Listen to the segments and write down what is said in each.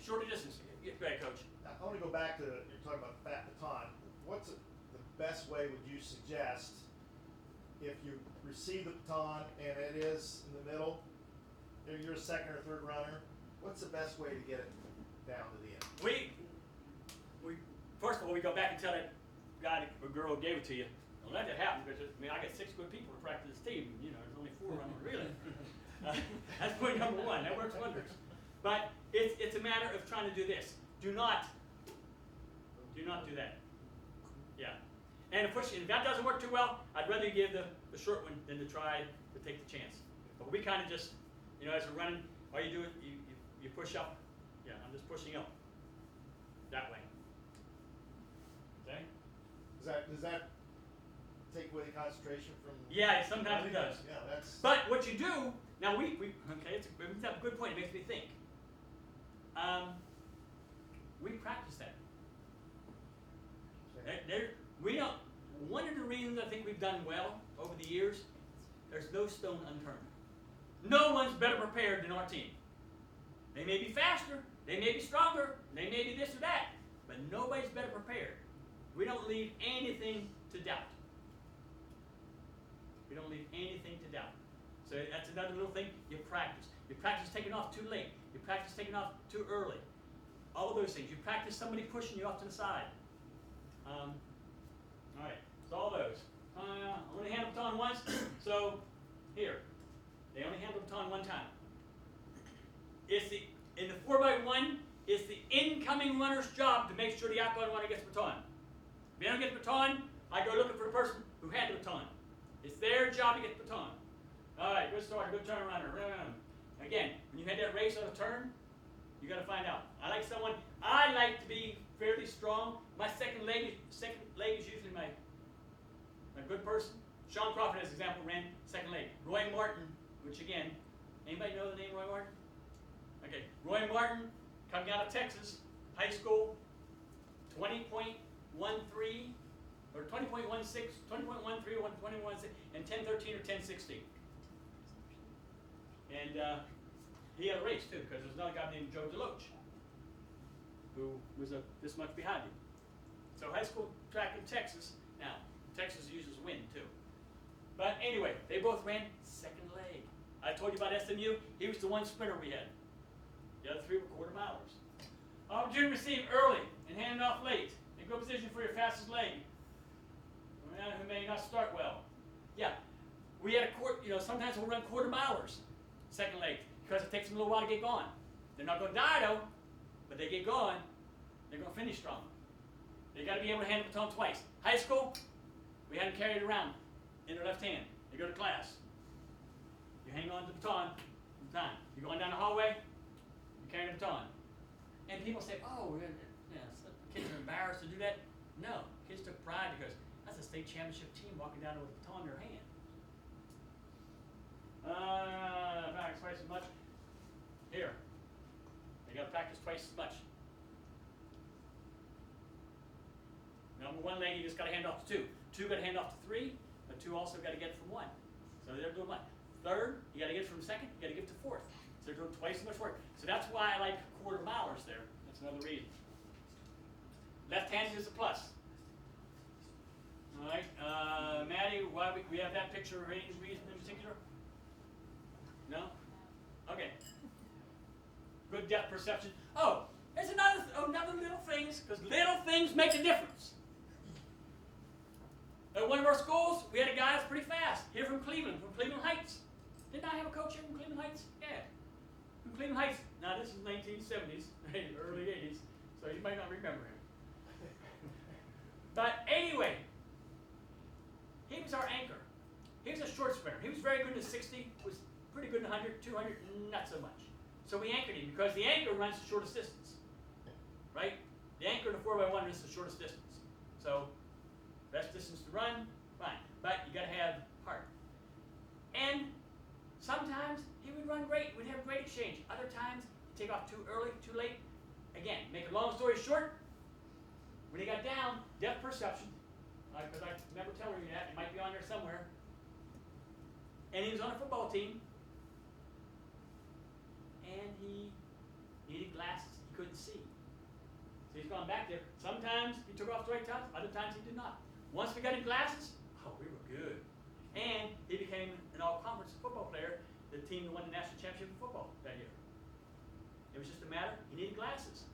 shorter distance. Go ahead, Coach. I want to go back to, you're talking about fat baton. What's the best way would you suggest if you receive the baton and it is in the middle, if you're a second or third runner, what's the best way to get it down to the end? We first of all, we go back and tell that guy or girl who gave it to you, don't let that happen, because I got 6 good people to practice this team. You know, there's only 4 running really. That's point number 1. That works wonders. But it's a matter of trying to do this. Do not do that. Yeah. And if that doesn't work too well, I'd rather you give the short one than to try to take the chance. But we kind of just, as we're running, all you do is you push up. Yeah, I'm just pushing up that way. Okay? Does that take away the concentration from? Yeah, sometimes it does. Yeah, that's. But what you do now, okay, it's a good point. It makes me think. We practice that. We don't. One of the reasons I think we've done well over the years, there's no stone unturned. No one's better prepared than our team. They may be faster, they may be stronger, they may be this or that, but nobody's better prepared. We don't leave anything to doubt. We don't leave anything to doubt. So that's another little thing. You practice. You practice taking off too late. You practice taking off too early. All of those things. You practice somebody pushing you off to the side. All right. So all those. I only handle the baton once. So here, they only handle the baton one time. In the 4x1, it's the incoming runner's job to make sure the outgoing runner gets the baton. If they don't get the baton, I go looking for the person who had the baton. It's their job to get the baton. All right, good start, good turn runner. Run. Again, when you had that race on a turn, you got to find out. I like to be fairly strong. My second leg is usually my good person. Sean Crawford, as an example, ran second leg. Roy Martin, which again, anybody know the name Roy Martin? Okay, Roy Martin, coming out of Texas, high school, 20.13 or 20.16, 20.13 or 20.16, and 10.13 or 10.16. And he had a race too, because there's another guy named Joe DeLoach, who was this much behind him. So high school track in Texas. Now, Texas uses wind too. But anyway, they both ran second leg. I told you about SMU. He was the one sprinter we had. The other 3 were quarter milers. Opportunity to receive early and hand it off late. In good position for your fastest leg. Who may not start well. Yeah, we had sometimes we'll run quarter milers, second leg, because it takes them a little while to get going. They're not going to die though, but they get going, they're going to finish strong. They got to be able to hand the baton twice. High school, we had them carry it around in their left hand. They go to class. You hang on to the baton from time. You're going down the hallway, you're carrying the baton. And people say, oh, kids are embarrassed to do that. No, kids took pride because that's a state championship team walking down with a baton in their hand. Practice twice as much. Here. They got to practice twice as much. Number 1 leg, you just got to hand off to 2. 2 got to hand off to 3, but 2 also got to get it from 1. So they're doing what? Third, you got to get it from 2nd, you got to give it to 4th. So they're doing twice as much work. So that's why I like quarter milers there. That's another reason. Left-handed is a plus. All right, Maddie, why we have that picture for any reason in particular? No? Okay. Good depth perception. Oh, there's another little things, because little things make a difference. At one of our schools, we had a guy that's pretty fast, here from Cleveland Heights. Didn't I have a coach here from Cleveland Heights? Yeah. From Cleveland Heights. Now this is 1970s, early 80s, so you might not remember him. But anyway, he was our anchor. He was a short sprinter. He was very good in the 60, was pretty good in 100, 200, not so much. So we anchored him because the anchor runs the shortest distance, right? The anchor in the 4x1 runs the shortest distance. So best distance to run, fine. But you got to have heart. And sometimes he would run great. We'd have a great exchange. Other times, he'd take off too early, too late. Again, make a long story short, when he got down, depth perception, because I never tell you that, it might be on there somewhere. And he was on a football team, and he needed glasses. He couldn't back there. Sometimes he took off the right times, other times he did not. Once we got him glasses, oh, we were good. And he became an all-conference football player. The team that won the national championship in football that year. It was just a matter, he needed glasses.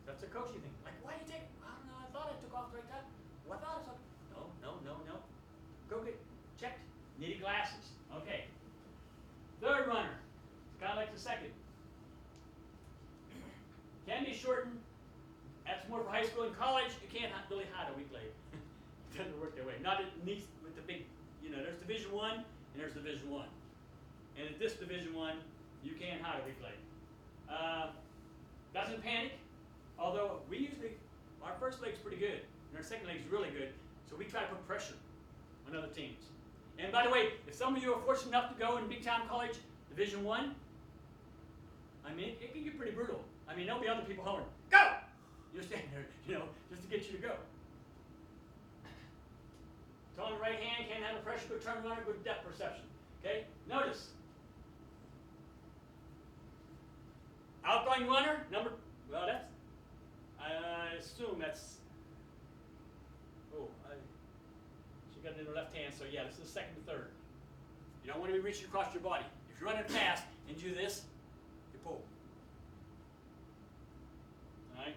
That's a coaching thing. Like, why do you take, I don't know, I thought I took off the right time. Well, I thought I took, no. Go get checked. Needed glasses. Okay. Third runner, kind of like the second. Can be shortened. That's more for high school and college. You can't really hide a weak leg. It doesn't work that way. Not at least with the big, there's Division I and there's Division I. And at this Division I, you can't hide a weak leg. Doesn't panic, although our first leg's pretty good, and our second leg's really good, so we try to put pressure on other teams. And by the way, if some of you are fortunate enough to go in big time college, Division I, it can get pretty brutal. There'll be other people hollering, go! You're standing there, just to get you to go. On the right hand, can't handle pressure, good turn runner, good depth perception. Okay, notice. Outgoing runner, I assume that's, she got it in her left hand, so yeah, this is second to third. You don't want to be reaching across your body. If you're running fast and do this, you pull. All right,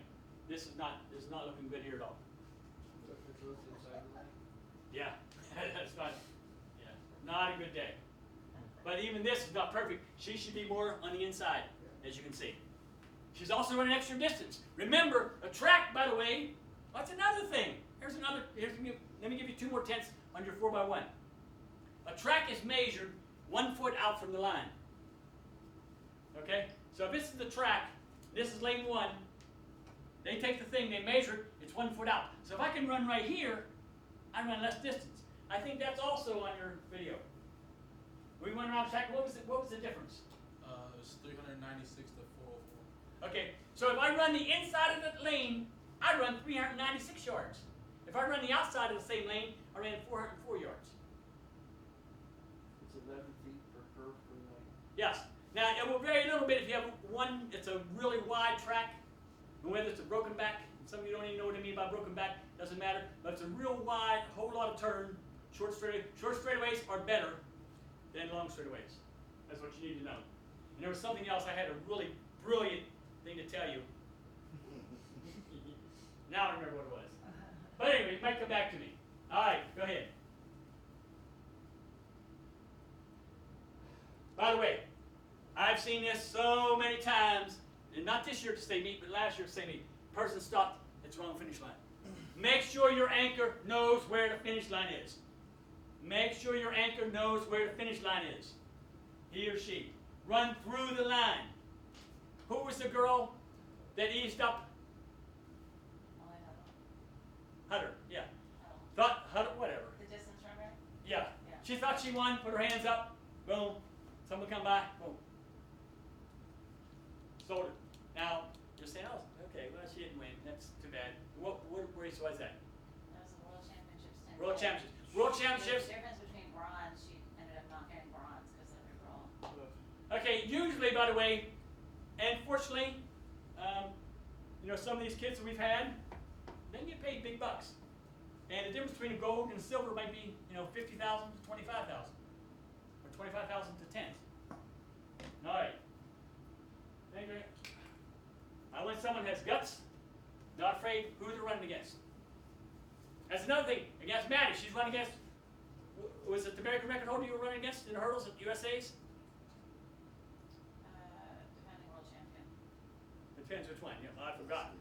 this is not looking good here at all. Yeah, that's not a good day. But even this is not perfect. She should be more on the inside, as you can see. She's also running extra distance. Remember, a track, by the way, that's another thing. Let me give you 2 more tenths on your 4x1. A track is measured 1 foot out from the line. Okay? So if this is the track, this is lane 1, they take the thing, they measure it, it's 1 foot out. So if I can run right here, I run less distance. I think that's also on your video. We went around the track. What was the difference? It was 396 to 404. Okay, so if I run the inside of the lane, I run 396 yards. If I run the outside of the same lane, I ran 404 yards. It's 11 feet per curve per lane. Yes. Now, it will vary a little bit if you have one, it's a really wide track, and whether it's a broken back. Some of you don't even know what I mean by broken back, doesn't matter, but it's a real wide, whole lot of turn, short straightaways are better than long straightaways. That's what you need to know. And there was something else, I had a really brilliant thing to tell you. Now I remember what it was. But anyway, it might come back to me. All right, go ahead. By the way, I've seen this so many times, and not this year at the state meet, but last year at the state meet. Person stopped, it's wrong finish line. Make sure your anchor knows where the finish line is. Make sure your anchor knows where the finish line is. He or she. Run through the line. Who was the girl that eased up? Hutter, yeah. Thought, Hutter, whatever. The distance runner? Yeah. Yeah. She thought she won, put her hands up, boom. Someone come by, boom. Sold it. Now, you're saying, oh, okay, well, she didn't win. That's too bad. What race was that? That was the World Championships. World Championships. World Championships. The difference between bronze, she ended up not getting bronze because of her girl. Okay, usually, by the way, and fortunately, some of these kids that we've had, they get paid big bucks. And the difference between gold and silver might be, 50,000 to 25,000, or 25,000 to 10. All right. Thank you. I want someone who has guts, not afraid who they're running against. That's another thing. Against Maddie, she's running against. Was it the American record holder you were running against in the hurdles at USA's? Defending world champion. Depends which one. I forgot.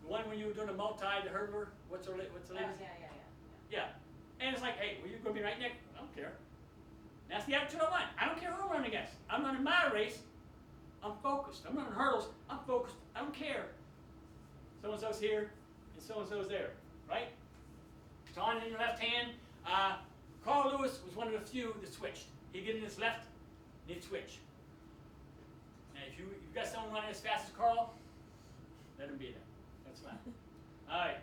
The one when you were doing a multi, the hurdler. What's the latest? Yeah. Yeah. And it's like, hey, well, you're going to be right next. I don't care. That's the attitude I want. I don't care who I'm running against. I'm running my race. I'm focused. I'm running hurdles. I'm focused. I don't care. So-and-so's here and so-and-so's there, right? It's on in your left hand. Carl Lewis was one of the few that switched. He'd get in his left, and he'd switch. And if you've got someone running as fast as Carl, let him be there. That's fine. All right.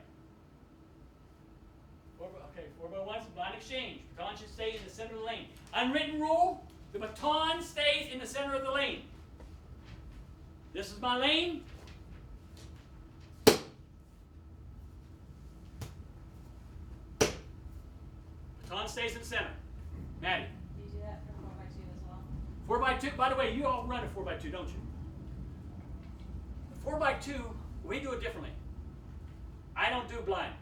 4x1 is a blind exchange. Baton should stay in the center of the lane. Unwritten rule, the baton stays in the center of the lane. This is my lane. stays in center. Maddie. Do you do that for 4x2 as well? 4x2, by the way, you all run a 4x2, don't you? 4x2, we do it differently. I don't do blind.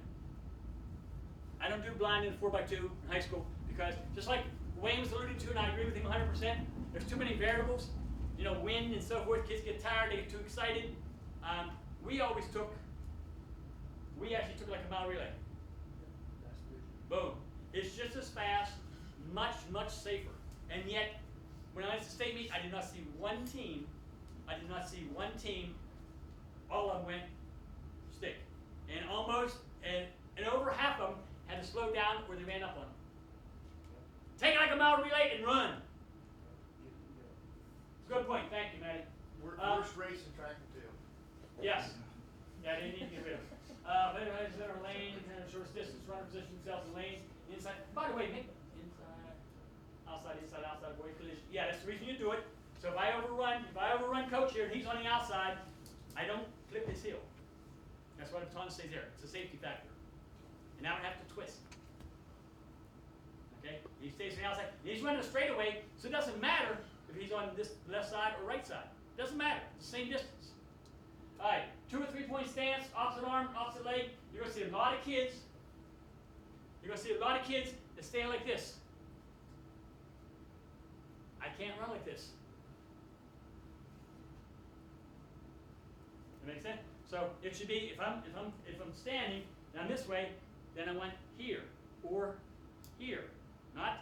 I don't do blind in 4x2 in high school because just like Wayne was alluding to, and I agree with him 100%, there's too many variables. You know, wind and so forth, kids get tired, they get too excited. We actually took like a mile relay. That's good. Boom. It's just as fast, much, much safer. And yet, when I was at state meet, I did not see one team, all of them went stick. And almost, and over half of them had to slow down or they ran up on them. Take it like a mile relay and run. Good point, thank you, Maddie. Worst race in track and field. Yes. Yeah, they need to get rid of it. Center lane, short distance, runner position themselves in lanes, inside. By the way, make inside, outside, avoid collision. Yeah, that's the reason you do it. So if I overrun coach here and he's on the outside, I don't flip his heel. That's why the baton stays there. It's a safety factor. And now I have to twist. Okay? He stays on the outside. And he's running a straightaway, so it doesn't matter if he's on this left side or right side. It doesn't matter. It's the same distance. All right, 2 or 3 point stance, opposite arm, opposite leg. You're going to see a lot of kids. That stand like this. I can't run like this. That makes sense? So it should be if I'm standing and I'm this way, then I want here or here, not